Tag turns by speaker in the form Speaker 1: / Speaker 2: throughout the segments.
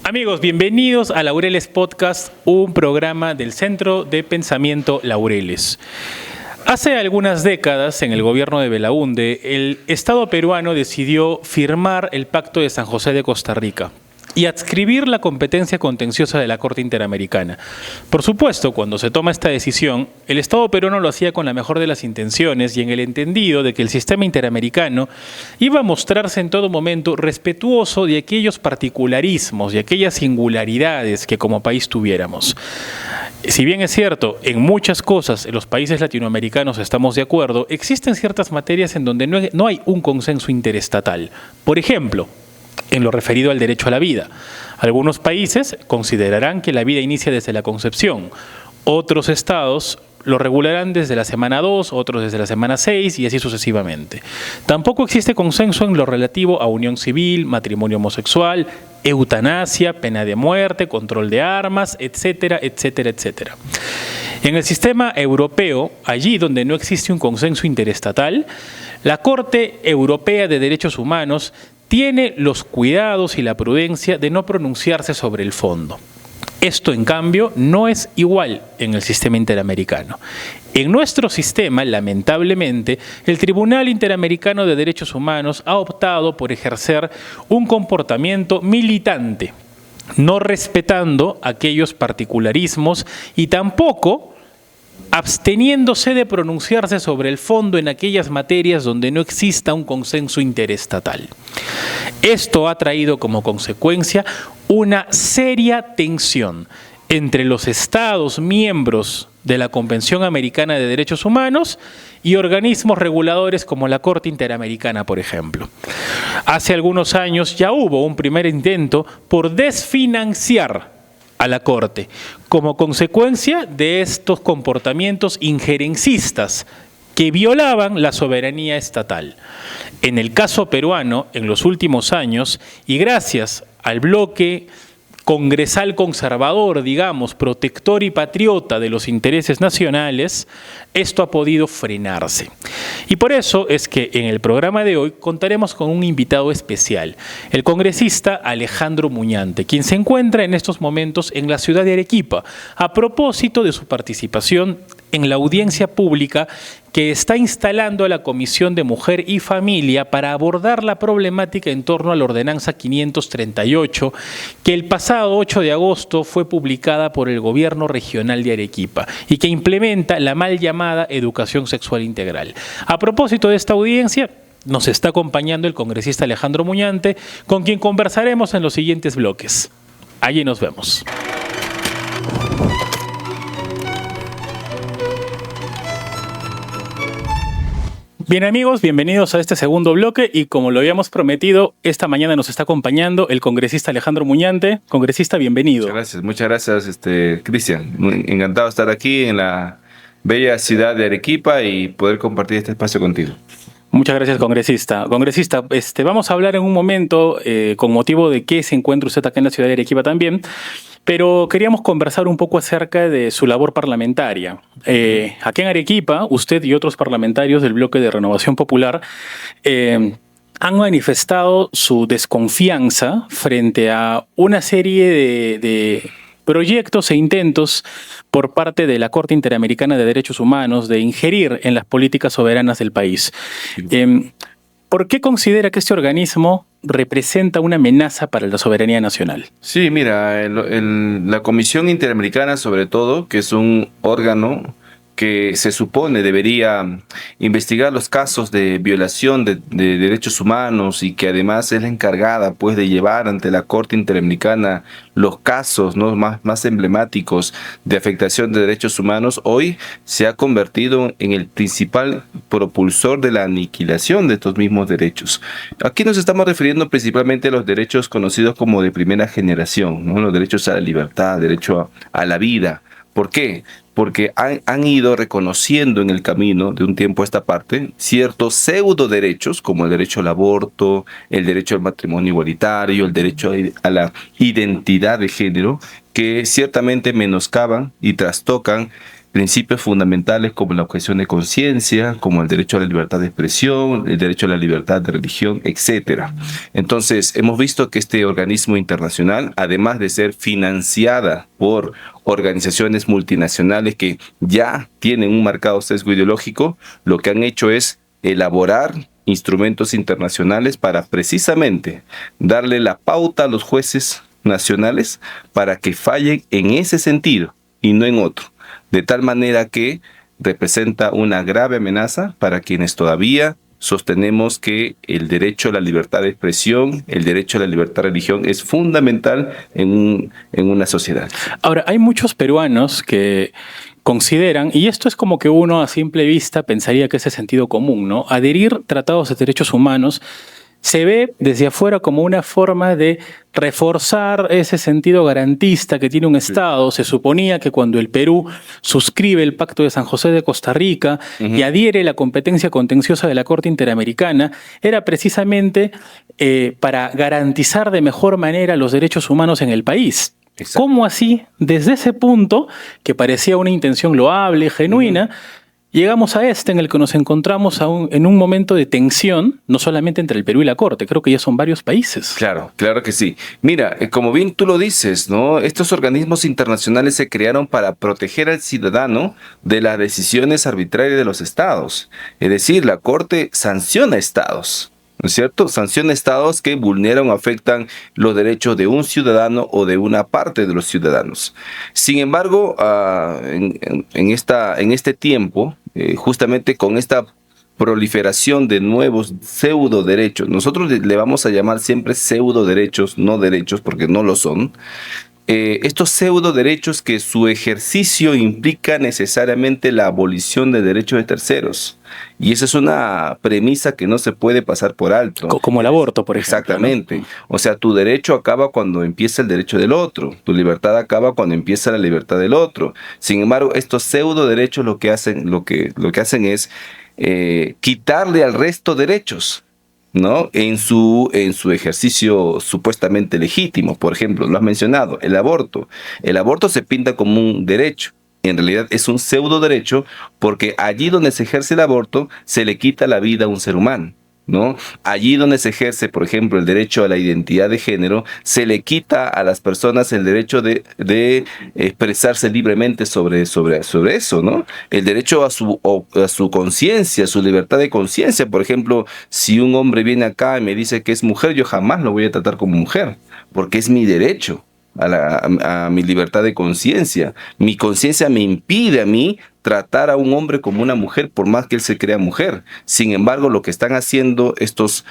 Speaker 1: Amigos, bienvenidos a Laureles Podcast, un programa del Centro de Pensamiento Laureles. Hace algunas décadas, en el gobierno de Belaúnde, el Estado peruano decidió firmar el Pacto de San José de Costa Rica y adscribir la competencia contenciosa de la Corte Interamericana. Por supuesto, cuando se toma esta decisión, el Estado peruano lo hacía con la mejor de las intenciones y en el entendido de que el sistema interamericano iba a mostrarse en todo momento respetuoso de aquellos particularismos y aquellas singularidades que como país tuviéramos. Si bien es cierto, en muchas cosas en los países latinoamericanos estamos de acuerdo, existen ciertas materias en donde no hay un consenso interestatal. Por ejemplo, en lo referido al derecho a la vida. Algunos países considerarán que la vida inicia desde la concepción. Otros estados lo regularán desde la semana 2, otros desde la semana 6 y así sucesivamente. Tampoco existe consenso en lo relativo a unión civil, matrimonio homosexual, eutanasia, pena de muerte, control de armas, etcétera, etcétera, etcétera. En el sistema europeo, allí donde no existe un consenso interestatal, la Corte Europea de Derechos Humanos tiene los cuidados y la prudencia de no pronunciarse sobre el fondo. Esto, en cambio, no es igual en el sistema interamericano. En nuestro sistema, lamentablemente, el Tribunal Interamericano de Derechos Humanos ha optado por ejercer un comportamiento militante, no respetando aquellos particularismos y tampoco absteniéndose de pronunciarse sobre el fondo en aquellas materias donde no exista un consenso interestatal. Esto ha traído como consecuencia una seria tensión entre los Estados miembros de la Convención Americana de Derechos Humanos y organismos reguladores como la Corte Interamericana, por ejemplo. Hace algunos años ya hubo un primer intento por desfinanciar a la Corte, como consecuencia de estos comportamientos injerencistas que violaban la soberanía estatal. En el caso peruano, en los últimos años, y gracias al bloque congresal conservador, digamos, protector y patriota de los intereses nacionales, esto ha podido frenarse. Y por eso es que en el programa de hoy contaremos con un invitado especial, el congresista Alejandro Muñante, quien se encuentra en estos momentos en la ciudad de Arequipa, a propósito de su participación en la audiencia pública que está instalando la Comisión de Mujer y Familia para abordar la problemática en torno a la Ordenanza 538, que el pasado 8 de agosto fue publicada por el Gobierno Regional de Arequipa y que implementa la mal llamada educación sexual integral. A propósito de esta audiencia, nos está acompañando el congresista Alejandro Muñante, con quien conversaremos en los siguientes bloques. Allí nos vemos. Bien amigos, bienvenidos a este segundo bloque y como lo habíamos prometido, esta mañana nos está acompañando el congresista Alejandro Muñante. Congresista, bienvenido.
Speaker 2: Muchas gracias, Cristian. Encantado de estar aquí en la bella ciudad de Arequipa y poder compartir este espacio contigo.
Speaker 1: Muchas gracias, congresista. Congresista, vamos a hablar en un momento con motivo de que se encuentra usted acá en la ciudad de Arequipa también, pero queríamos conversar un poco acerca de su labor parlamentaria. Aquí en Arequipa, usted y otros parlamentarios del bloque de Renovación Popular han manifestado su desconfianza frente a una serie de proyectos e intentos por parte de la Corte Interamericana de Derechos Humanos de ingerir en las políticas soberanas del país. ¿Por qué considera que este organismo representa una amenaza para la soberanía nacional?
Speaker 2: Sí, mira, la Comisión Interamericana, sobre todo, que es un órgano que se supone debería investigar los casos de violación de derechos humanos y que además es la encargada pues de llevar ante la Corte Interamericana los casos, ¿no?, más emblemáticos de afectación de derechos humanos, hoy se ha convertido en el principal propulsor de la aniquilación de estos mismos derechos. Aquí nos estamos refiriendo principalmente a los derechos conocidos como de primera generación, ¿no?, los derechos a la libertad, derecho a la vida. ¿Por qué? Porque han ido reconociendo en el camino de un tiempo a esta parte ciertos pseudo derechos como el derecho al aborto, el derecho al matrimonio igualitario, el derecho a la identidad de género, que ciertamente menoscaban y trastocan principios fundamentales como la objeción de conciencia, como el derecho a la libertad de expresión, el derecho a la libertad de religión, etcétera. Entonces, hemos visto que este organismo internacional, además de ser financiada por organizaciones multinacionales que ya tienen un marcado sesgo ideológico, lo que han hecho es elaborar instrumentos internacionales para precisamente darle la pauta a los jueces nacionales para que fallen en ese sentido y no en otro, de tal manera que representa una grave amenaza para quienes todavía sostenemos que el derecho a la libertad de expresión, el derecho a la libertad de religión es fundamental en una sociedad.
Speaker 1: Ahora, hay muchos peruanos que consideran, y esto es como que uno a simple vista pensaría que es de sentido común, ¿no? Adherir tratados de derechos humanos se ve desde afuera como una forma de reforzar ese sentido garantista que tiene un Estado. Se suponía que cuando el Perú suscribe el Pacto de San José de Costa Rica y adhiere la competencia contenciosa de la Corte Interamericana, era precisamente para garantizar de mejor manera los derechos humanos en el país. Exacto. ¿Cómo así, desde ese punto, que parecía una intención loable, genuina, llegamos a en el que nos encontramos en un momento de tensión, no solamente entre el Perú y la Corte, creo que ya son varios países?
Speaker 2: Claro, claro que sí. Mira, como bien tú lo dices, ¿no? Estos organismos internacionales se crearon para proteger al ciudadano de las decisiones arbitrarias de los estados. Es decir, la Corte sanciona estados, ¿no es cierto? Sanciona estados que vulneran o afectan los derechos de un ciudadano o de una parte de los ciudadanos. Sin embargo, en este tiempo, justamente con esta proliferación de nuevos pseudo derechos, nosotros le vamos a llamar siempre pseudo derechos, no derechos, porque no lo son. Estos pseudo derechos que su ejercicio implica necesariamente la abolición de derechos de terceros. Y esa es una premisa que no se puede pasar por alto.
Speaker 1: Como el aborto, por ejemplo.
Speaker 2: Exactamente. ¿No? O sea, tu derecho acaba cuando empieza el derecho del otro. Tu libertad acaba cuando empieza la libertad del otro. Sin embargo, estos pseudo derechos lo que hacen es quitarle al resto derechos, ¿no? En su ejercicio supuestamente legítimo. Por ejemplo, lo has mencionado, el aborto. El aborto se pinta como un derecho. En realidad es un pseudo derecho porque allí donde se ejerce el aborto se le quita la vida a un ser humano, ¿no? Allí donde se ejerce, por ejemplo, el derecho a la identidad de género, se le quita a las personas el derecho de expresarse libremente sobre eso, ¿no? El derecho a su conciencia, a su libertad de conciencia. Por ejemplo, si un hombre viene acá y me dice que es mujer, yo jamás lo voy a tratar como mujer, porque es mi derecho a mi libertad de conciencia. Mi conciencia me impide a mí tratar a un hombre como una mujer, por más que él se crea mujer. Sin embargo, lo que están haciendo estos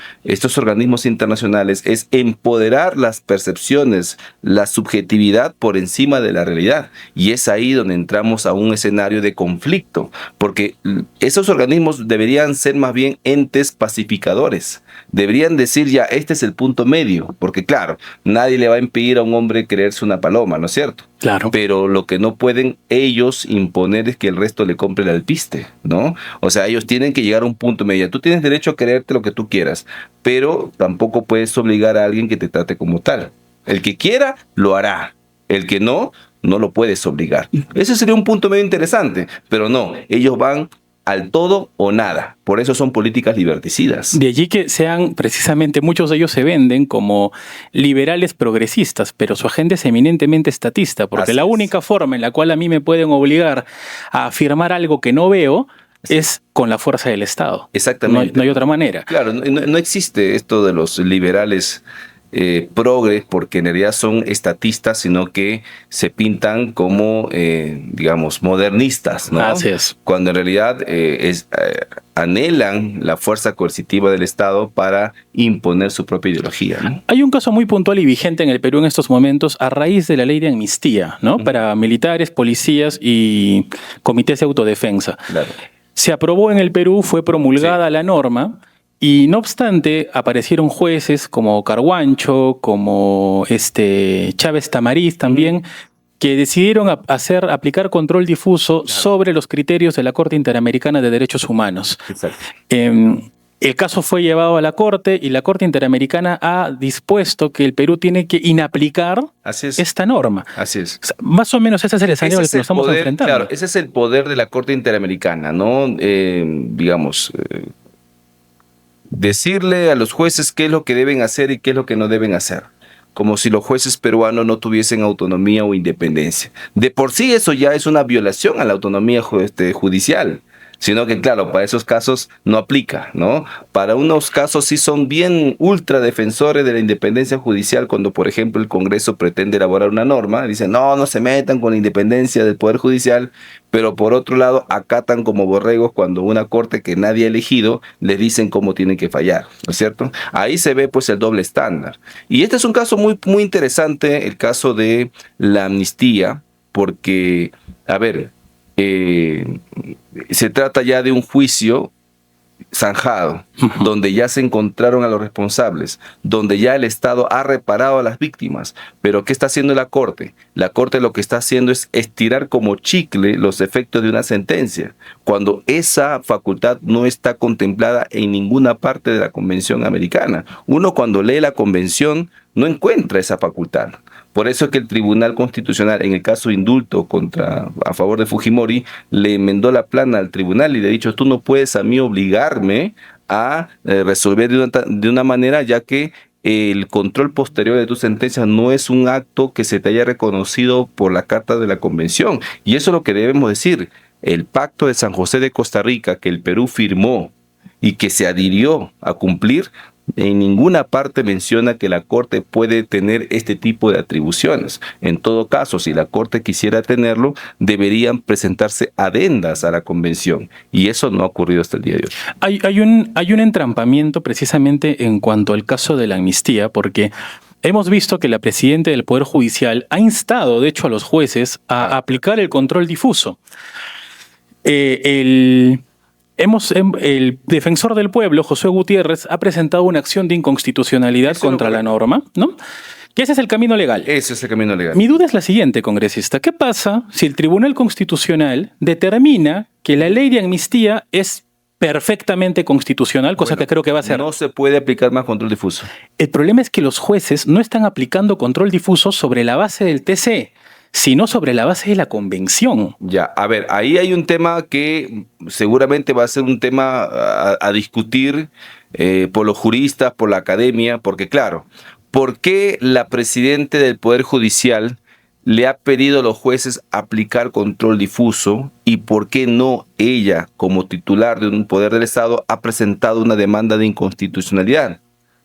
Speaker 2: organismos internacionales es empoderar las percepciones, la subjetividad por encima de la realidad. Y es ahí donde entramos a un escenario de conflicto, porque esos organismos deberían ser más bien entes pacificadores. Deberían decir ya, este es el punto medio, porque claro, nadie le va a impedir a un hombre creerse una paloma, ¿no es cierto?
Speaker 1: Claro.
Speaker 2: Pero lo que no pueden ellos imponer es que el resto le compre el alpiste, ¿no? O sea, ellos tienen que llegar a un punto medio. Tú tienes derecho a creerte lo que tú quieras, pero tampoco puedes obligar a alguien que te trate como tal. El que quiera, lo hará. El que no, no lo puedes obligar. Ese sería un punto medio interesante, pero no, ellos van al todo o nada. Por eso son políticas liberticidas.
Speaker 1: De allí que sean, precisamente, muchos de ellos se venden como liberales progresistas, pero su agenda es eminentemente estatista, porque la única forma en la cual a mí me pueden obligar a afirmar algo que no veo es con la fuerza del Estado.
Speaker 2: Exactamente.
Speaker 1: No hay otra manera.
Speaker 2: Claro, no existe esto de los liberales progres, porque en realidad son estatistas, sino que se pintan como, digamos, modernistas, ¿no?
Speaker 1: Así es.
Speaker 2: Cuando en realidad anhelan la fuerza coercitiva del Estado para imponer su propia ideología, ¿no?
Speaker 1: Hay un caso muy puntual y vigente en el Perú en estos momentos a raíz de la ley de amnistía, ¿no? Para militares, policías y comités de autodefensa.
Speaker 2: Claro.
Speaker 1: Se aprobó en el Perú, fue promulgada la norma. Y no obstante, aparecieron jueces como Carguancho, como Chávez Tamariz también, que decidieron aplicar control difuso sobre los criterios de la Corte Interamericana de Derechos Humanos.
Speaker 2: Exacto.
Speaker 1: El caso fue llevado a la Corte y la Corte Interamericana ha dispuesto que el Perú tiene que inaplicar esta norma.
Speaker 2: Así es.
Speaker 1: O sea, más o menos ese es el escenario al que nos estamos enfrentando.
Speaker 2: Claro, ese es el poder de la Corte Interamericana, ¿no? Decirle a los jueces qué es lo que deben hacer y qué es lo que no deben hacer, como si los jueces peruanos no tuviesen autonomía o independencia. De por sí eso ya es una violación a la autonomía judicial, sino que claro, para esos casos no aplica, ¿no? Para unos casos sí son bien ultra defensores de la independencia judicial, cuando por ejemplo el Congreso pretende elaborar una norma, dicen no se metan con la independencia del Poder Judicial, pero por otro lado acatan como borregos cuando una corte que nadie ha elegido les dicen cómo tienen que fallar, ¿no es cierto? Ahí se ve pues el doble estándar. Y este es un caso muy, muy interesante, el caso de la amnistía, porque, a ver, se trata ya de un juicio zanjado, donde ya se encontraron a los responsables, donde ya el Estado ha reparado a las víctimas. Pero ¿qué está haciendo la Corte? La Corte lo que está haciendo es estirar como chicle los efectos de una sentencia, cuando esa facultad no está contemplada en ninguna parte de la Convención Americana. Uno cuando lee la Convención no encuentra esa facultad. Por eso es que el Tribunal Constitucional, en el caso de indulto a favor de Fujimori, le enmendó la plana al tribunal y le ha dicho, tú no puedes a mí obligarme a resolver de una manera, ya que el control posterior de tu sentencia no es un acto que se te haya reconocido por la Carta de la Convención. Y eso es lo que debemos decir. El Pacto de San José de Costa Rica, que el Perú firmó y que se adhirió a cumplir, en ninguna parte menciona que la Corte puede tener este tipo de atribuciones. En todo caso, si la Corte quisiera tenerlo, deberían presentarse adendas a la Convención. Y eso no ha ocurrido hasta el día de hoy.
Speaker 1: Hay un entrampamiento precisamente en cuanto al caso de la amnistía, porque hemos visto que la presidenta del Poder Judicial ha instado, de hecho, a los jueces a aplicar el control difuso. El defensor del pueblo, Josué Gutiérrez, ha presentado una acción de inconstitucionalidad contra la norma, ¿no? Que ese es el camino legal.
Speaker 2: Ese es el camino legal.
Speaker 1: Mi duda es la siguiente, congresista. ¿Qué pasa si el Tribunal Constitucional determina que la ley de amnistía es perfectamente constitucional, cosa que creo que va a ser?
Speaker 2: No se puede aplicar más control difuso.
Speaker 1: El problema es que los jueces no están aplicando control difuso sobre la base del TC, sino sobre la base de la Convención.
Speaker 2: Ya, a ver, ahí hay un tema que seguramente va a ser un tema a discutir por los juristas, por la academia, porque claro, ¿por qué la presidenta del Poder Judicial le ha pedido a los jueces aplicar control difuso y por qué no ella, como titular de un poder del Estado, ha presentado una demanda de inconstitucionalidad?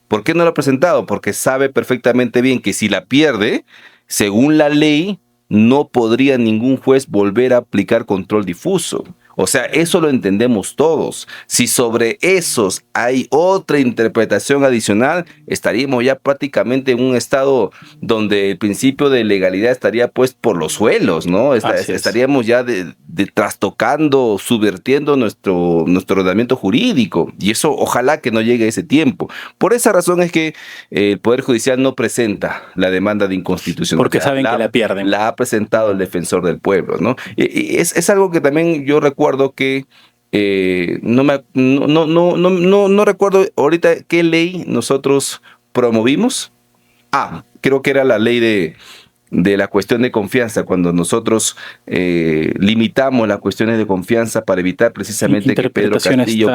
Speaker 2: ¿Por qué no lo ha presentado? Porque sabe perfectamente bien que si la pierde, según la ley, no podría ningún juez volver a aplicar control difuso. O sea, eso lo entendemos todos. Si sobre esos hay otra interpretación adicional, estaríamos ya prácticamente en un estado donde el principio de legalidad estaría pues por los suelos, ¿no? Estaríamos ya trastocando, subvirtiendo nuestro ordenamiento jurídico. Y eso ojalá que no llegue a ese tiempo. Por esa razón es que el Poder Judicial no presenta la demanda de inconstitucionalidad.
Speaker 1: Porque saben que la pierden.
Speaker 2: La ha presentado el defensor del pueblo, ¿no? Y es algo que también yo recuerdo que no recuerdo ahorita qué ley nosotros promovimos. Creo que era la ley de la cuestión de confianza, cuando nosotros limitamos las cuestiones de confianza para evitar precisamente que Pedro Castillo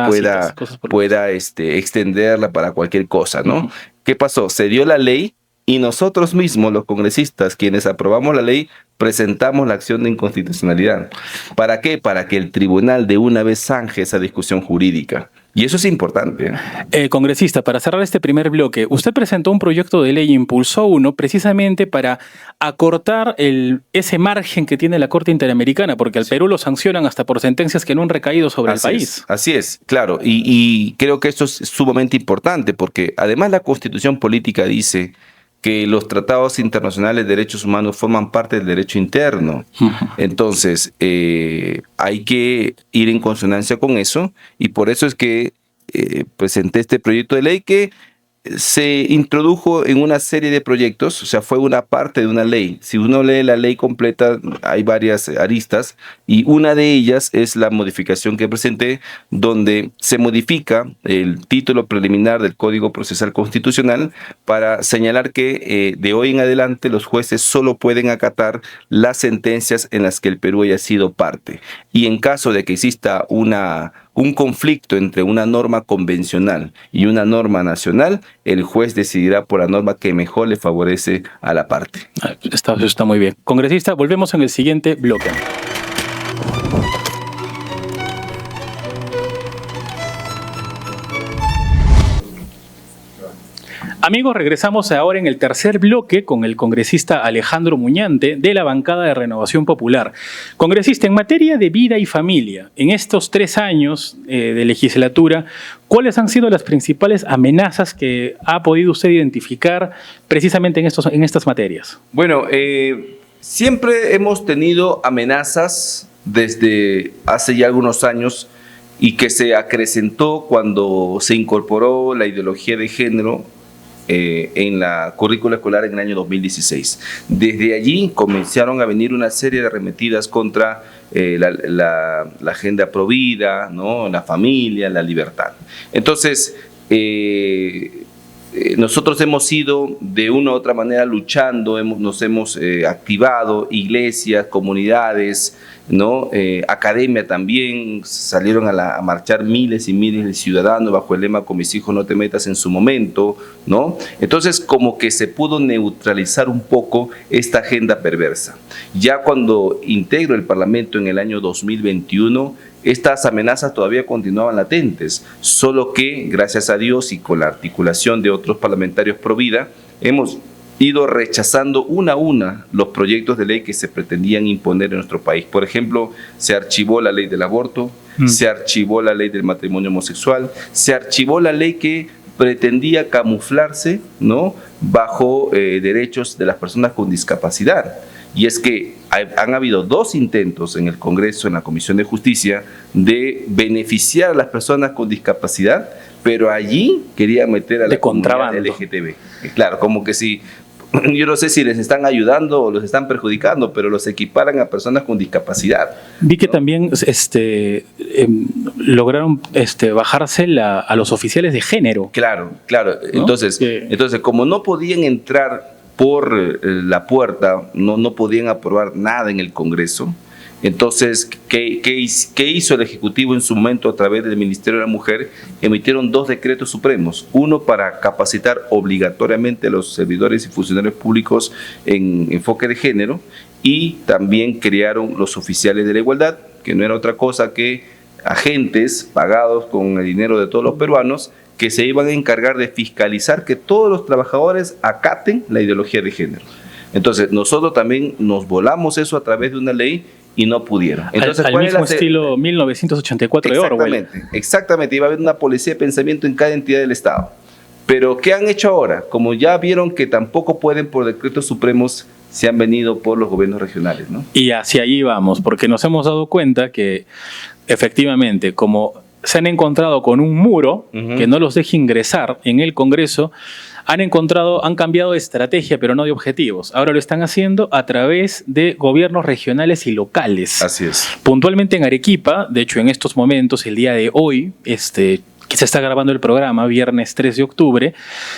Speaker 2: pueda extenderla para cualquier cosa, ¿no? ¿Qué pasó? Se dio la ley y nosotros mismos, los congresistas, quienes aprobamos la ley, presentamos la acción de inconstitucionalidad. ¿Para qué? Para que el tribunal de una vez zanje esa discusión jurídica. Y eso es importante.
Speaker 1: Congresista, para cerrar este primer bloque, usted presentó un proyecto de ley, impulsó uno, precisamente para acortar ese margen que tiene la Corte Interamericana, porque al Perú lo sancionan hasta por sentencias que no han recaído sobre el país.
Speaker 2: Así es, claro. Y creo que esto es sumamente importante, porque además la Constitución Política dice que los tratados internacionales de derechos humanos forman parte del derecho interno. Entonces, hay que ir en consonancia con eso, y por eso es que presenté este proyecto de ley que se introdujo en una serie de proyectos, o sea, fue una parte de una ley. Si uno lee la ley completa, hay varias aristas y una de ellas es la modificación que presenté, donde se modifica el título preliminar del Código Procesal Constitucional para señalar que de hoy en adelante los jueces solo pueden acatar las sentencias en las que el Perú haya sido parte. Y en caso de que exista un conflicto entre una norma convencional y una norma nacional, el juez decidirá por la norma que mejor le favorece a la parte.
Speaker 1: Eso está muy bien. Congresista, volvemos en el siguiente bloque. Amigos, regresamos ahora en el tercer bloque con el congresista Alejandro Muñante de la bancada de Renovación Popular. Congresista, en materia de vida y familia, en estos 3 años de legislatura, ¿cuáles han sido las principales amenazas que ha podido usted identificar precisamente en estas materias?
Speaker 2: Bueno, siempre hemos tenido amenazas desde hace ya algunos años y que se acrecentó cuando se incorporó la ideología de género en la currícula escolar en el año 2016. Desde allí comenzaron a venir una serie de arremetidas contra la agenda provida, ¿no? La familia, la libertad. Entonces, nosotros hemos ido de una u otra manera luchando, nos hemos activado, iglesias, comunidades, ¿no? Academia también, salieron a marchar miles y miles de ciudadanos bajo el lema "Con mis hijos no te metas" en su momento, ¿no? Entonces, como que se pudo neutralizar un poco esta agenda perversa. Ya cuando integro el Parlamento en el año 2021, estas amenazas todavía continuaban latentes, solo que, gracias a Dios y con la articulación de otros parlamentarios pro vida, hemos ido rechazando una a una los proyectos de ley que se pretendían imponer en nuestro país. Por ejemplo, se archivó la ley del aborto, se archivó la ley del matrimonio homosexual, se archivó la ley que pretendía camuflarse, ¿no?, bajo derechos de las personas con discapacidad. Y es que han habido 2 intentos en el Congreso, en la Comisión de Justicia, de beneficiar a las personas con discapacidad, pero allí quería meter a la comunidad LGTB. Claro, como que si, yo no sé si les están ayudando o los están perjudicando, pero los equiparan a personas con discapacidad.
Speaker 1: Vi que también lograron bajarse a los oficiales de género.
Speaker 2: Claro.
Speaker 1: ¿No?
Speaker 2: Entonces, como no podían entrar por la puerta, no podían aprobar nada en el Congreso. Entonces, ¿qué hizo el Ejecutivo en su momento a través del Ministerio de la Mujer? Emitieron 2 decretos supremos, uno para capacitar obligatoriamente a los servidores y funcionarios públicos en enfoque de género, y también crearon los oficiales de la igualdad, que no era otra cosa que agentes pagados con el dinero de todos los peruanos, que se iban a encargar de fiscalizar que todos los trabajadores acaten la ideología de género. Entonces, nosotros también nos volamos eso a través de una ley y no pudieron. Entonces,
Speaker 1: al mismo estilo 1984 de Orwell.
Speaker 2: Exactamente, iba a haber una policía de pensamiento en cada entidad del Estado. Pero, ¿qué han hecho ahora? Como ya vieron que tampoco pueden por decretos supremos, se han venido por los gobiernos regionales, ¿no?
Speaker 1: Y hacia allí vamos, porque nos hemos dado cuenta que, efectivamente, como se han encontrado con un muro que no los deja ingresar en el Congreso, han cambiado de estrategia, pero no de objetivos. Ahora lo están haciendo a través de gobiernos regionales y locales.
Speaker 2: Así es.
Speaker 1: Puntualmente en Arequipa, de hecho en estos momentos, el día de hoy, que se está grabando el programa, viernes 3 de octubre,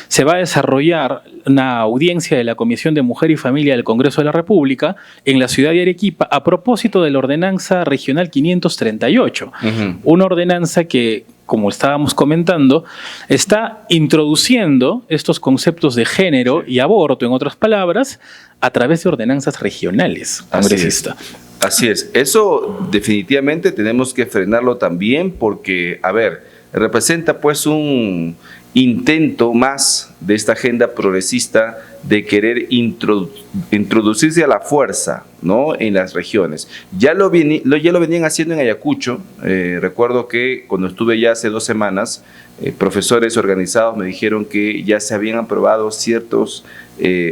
Speaker 1: se va a desarrollar una audiencia de la Comisión de Mujer y Familia del Congreso de la República en la ciudad de Arequipa a propósito de la ordenanza regional 538, una ordenanza que, como estábamos comentando, está introduciendo estos conceptos de género y aborto, en otras palabras, a través de ordenanzas regionales, congresista.
Speaker 2: Así es. Eso definitivamente tenemos que frenarlo también porque, a ver, representa pues un intento más de esta agenda progresista de querer introducirse a la fuerza, ¿no?, en las regiones. Ya lo venían haciendo en Ayacucho. Recuerdo que cuando estuve ya hace 2 semanas, profesores organizados me dijeron que ya se habían aprobado ciertas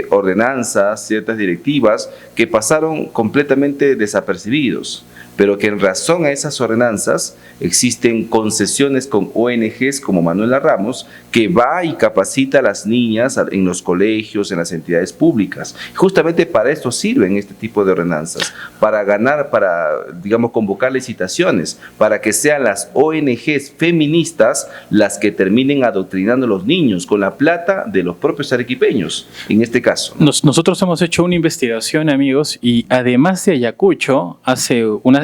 Speaker 2: ordenanzas, ciertas directivas que pasaron completamente desapercibidos. pero que en razón a esas ordenanzas existen concesiones con ONGs como Manuela Ramos, que va y capacita a las niñas en los colegios, en las entidades públicas. Justamente para esto sirven este tipo de ordenanzas, para ganar, para, digamos, convocar licitaciones, para que sean las ONGs feministas las que terminen adoctrinando a los niños con la plata de los propios arequipeños, en este caso, ¿no?
Speaker 1: Nosotros hemos hecho una investigación, amigos, y además de Ayacucho,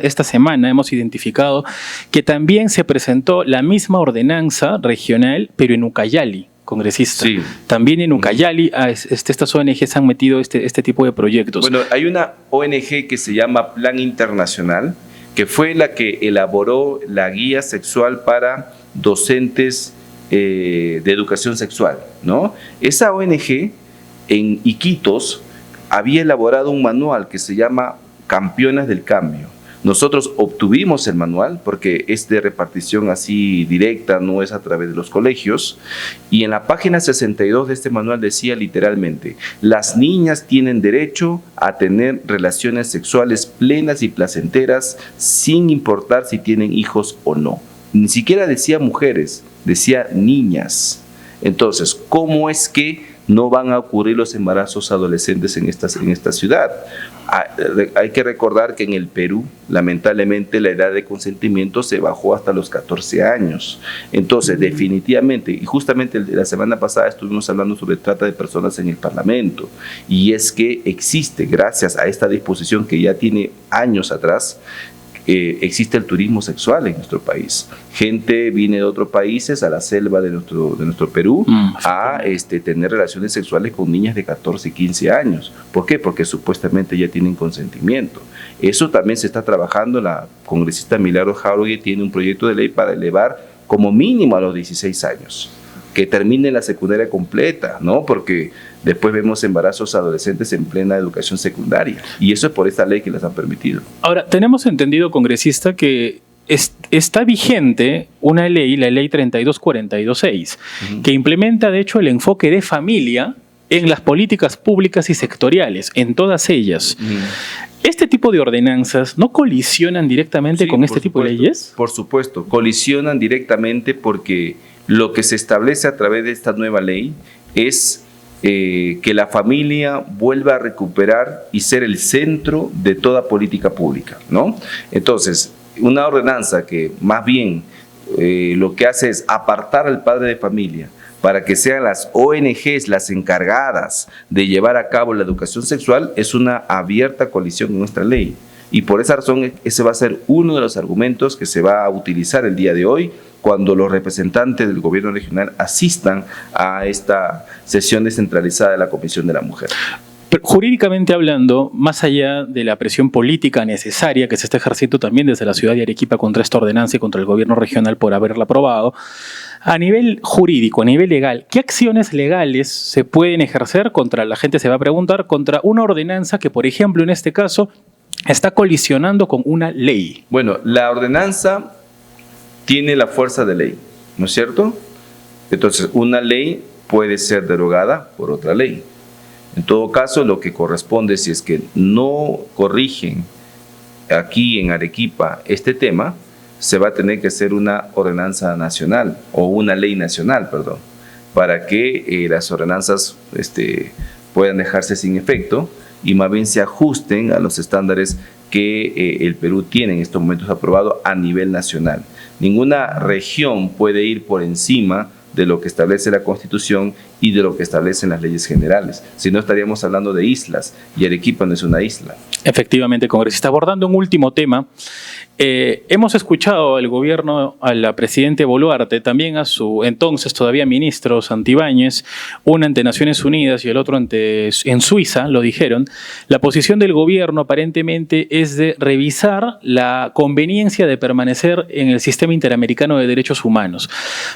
Speaker 1: esta semana hemos identificado que también se presentó la misma ordenanza regional, pero en Ucayali, congresista.
Speaker 2: Sí.
Speaker 1: También en Ucayali estas ONGs han metido este tipo de proyectos.
Speaker 2: Bueno, hay una ONG que se llama Plan Internacional, que fue la que elaboró la guía sexual para docentes de educación sexual, ¿no? Esa ONG en Iquitos había elaborado un manual que se llama Campeonas del Cambio. Nosotros obtuvimos el manual porque es de repartición así directa, no es a través de los colegios, y en la página 62 de este manual decía literalmente: las niñas tienen derecho a tener relaciones sexuales plenas y placenteras sin importar si tienen hijos o no. Ni siquiera decía mujeres, decía niñas. Entonces, ¿cómo es que no van a ocurrir los embarazos adolescentes en esta ciudad? Hay que recordar que en el Perú, lamentablemente, la edad de consentimiento se bajó hasta los 14 años. Entonces, definitivamente, y justamente la semana pasada estuvimos hablando sobre trata de personas en el Parlamento, y es que existe, gracias a esta disposición que ya tiene años atrás, existe el turismo sexual en nuestro país. Gente viene de otros países a la selva de nuestro Perú a tener relaciones sexuales con niñas de 14 y 15 años. ¿Por qué? Porque supuestamente ya tienen consentimiento. Eso también se está trabajando. La congresista Milagros Jáuregui tiene un proyecto de ley para elevar como mínimo a los 16 años. Que termine la secundaria completa, ¿no? Porque después vemos embarazos adolescentes en plena educación secundaria. Y eso es por esta ley que les han permitido.
Speaker 1: Ahora, tenemos entendido, congresista, que está vigente una ley, la ley 32426, que implementa, de hecho, el enfoque de familia en las políticas públicas y sectoriales, en todas ellas. ¿Este tipo de ordenanzas no colisionan directamente con este tipo de leyes?
Speaker 2: Por supuesto, colisionan directamente porque lo que se establece a través de esta nueva ley es que la familia vuelva a recuperar y ser el centro de toda política pública, ¿no? Entonces, una ordenanza que más bien lo que hace es apartar al padre de familia para que sean las ONGs las encargadas de llevar a cabo la educación sexual, es una abierta colisión con nuestra ley. Y por esa razón, ese va a ser uno de los argumentos que se va a utilizar el día de hoy cuando los representantes del gobierno regional asistan a esta sesión descentralizada de la Comisión de la Mujer.
Speaker 1: Pero jurídicamente hablando, más allá de la presión política necesaria que se está ejerciendo también desde la ciudad de Arequipa contra esta ordenanza y contra el gobierno regional por haberla aprobado, a nivel jurídico, a nivel legal, ¿qué acciones legales se pueden ejercer contra, la gente se va a preguntar, contra una ordenanza que, por ejemplo, en este caso, está colisionando con una ley?
Speaker 2: Bueno, la ordenanza tiene la fuerza de ley, ¿no es cierto? Entonces, una ley puede ser derogada por otra ley. En todo caso, lo que corresponde, si es que no corrigen aquí en Arequipa este tema, se va a tener que hacer una ordenanza nacional, o una ley nacional, perdón, para que las ordenanzas puedan dejarse sin efecto y más bien se ajusten a los estándares que el Perú tiene en estos momentos aprobado a nivel nacional. Ninguna región puede ir por encima de lo que establece la Constitución y de lo que establecen las leyes generales. Si no, estaríamos hablando de islas, y Arequipa no es una isla.
Speaker 1: Efectivamente, congresista. Abordando un último tema, hemos escuchado al gobierno, a la presidenta Boluarte, también a su entonces todavía ministro Santibáñez, uno ante Naciones Unidas y el otro en Suiza, lo dijeron. La posición del gobierno aparentemente es de revisar la conveniencia de permanecer en el sistema interamericano de derechos humanos.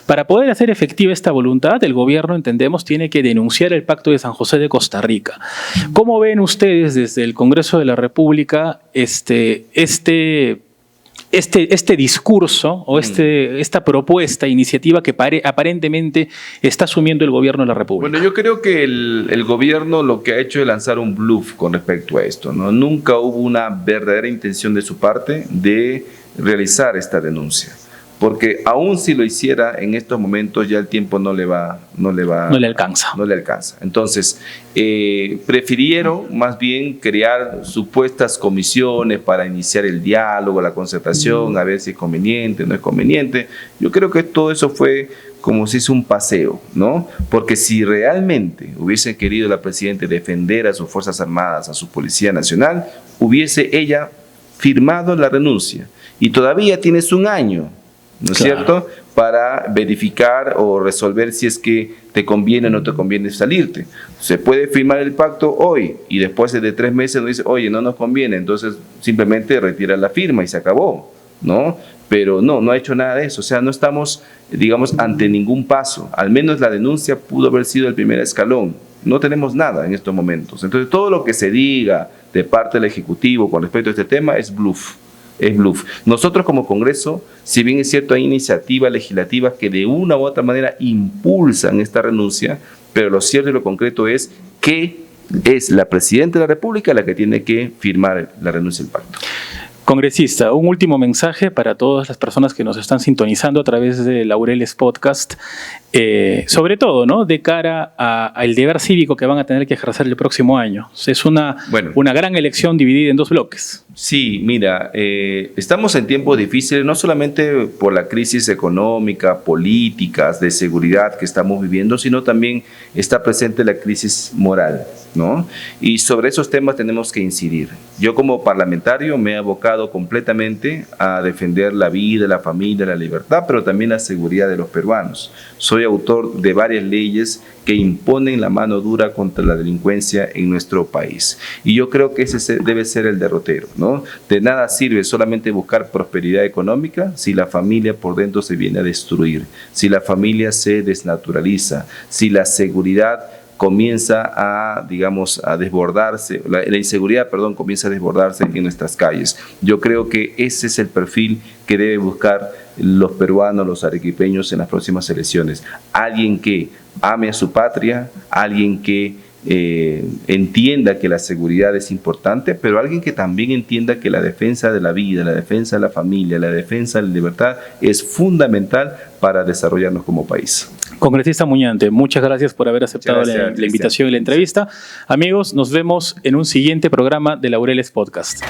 Speaker 1: Para poder hacer efectiva esta voluntad, el gobierno, entendemos, tiene que denunciar el Pacto de San José de Costa Rica. ¿Cómo ven ustedes desde el Congreso de la República este discurso o esta propuesta, iniciativa que aparentemente está asumiendo el gobierno de la República?
Speaker 2: Bueno, yo creo que el gobierno lo que ha hecho es lanzar un bluff con respecto a esto, ¿no? Nunca hubo una verdadera intención de su parte de realizar esta denuncia. Porque aún si lo hiciera en estos momentos ya el tiempo no le alcanza. Entonces, prefirieron más bien crear supuestas comisiones para iniciar el diálogo, la concertación, a ver si es conveniente, no es conveniente. Yo creo que todo eso fue como si es un paseo, ¿no? Porque si realmente hubiese querido la presidenta defender a sus Fuerzas Armadas, a su Policía Nacional, hubiese ella firmado la renuncia. Y todavía tienes un año, ¿no es cierto?, para verificar o resolver si es que te conviene o no te conviene salirte. Se puede firmar el pacto hoy y después de 3 meses nos dice, oye, no nos conviene, entonces simplemente retira la firma y se acabó, ¿no? Pero no ha hecho nada de eso. O sea, no estamos, digamos, ante ningún paso. Al menos la denuncia pudo haber sido el primer escalón. No tenemos nada en estos momentos. Entonces, todo lo que se diga de parte del Ejecutivo con respecto a este tema es bluff. Es bluff. Nosotros como Congreso, si bien es cierto hay iniciativas legislativas que de una u otra manera impulsan esta renuncia, pero lo cierto y lo concreto es que es la Presidenta de la República la que tiene que firmar la renuncia del pacto.
Speaker 1: Congresista, un último mensaje para todas las personas que nos están sintonizando a través de Laureles Podcast, sobre todo, ¿no?, de cara al deber cívico que van a tener que ejercer el próximo año. Es una gran elección dividida en 2 bloques.
Speaker 2: Sí, mira, estamos en tiempos difíciles, no solamente por la crisis económica, políticas, de seguridad que estamos viviendo, sino también está presente la crisis moral, ¿no? Y sobre esos temas tenemos que incidir. Yo como parlamentario me he abocado completamente a defender la vida, la familia, la libertad, pero también la seguridad de los peruanos. Soy autor de varias leyes que imponen la mano dura contra la delincuencia en nuestro país. Y yo creo que ese debe ser el derrotero, ¿no? De nada sirve solamente buscar prosperidad económica si la familia por dentro se viene a destruir, si la familia se desnaturaliza, si la seguridad comienza a, digamos, a desbordarse, la inseguridad, perdón, comienza a desbordarse en nuestras calles. Yo creo que ese es el perfil que debe buscar los peruanos, los arequipeños en las próximas elecciones. Alguien que ame a su patria, alguien que entienda que la seguridad es importante, pero alguien que también entienda que la defensa de la vida, la defensa de la familia, la defensa de la libertad es fundamental para desarrollarnos como país.
Speaker 1: Congresista Muñante, muchas gracias por haber aceptado la invitación y la entrevista. Amigos, nos vemos en un siguiente programa de Laureles Podcast.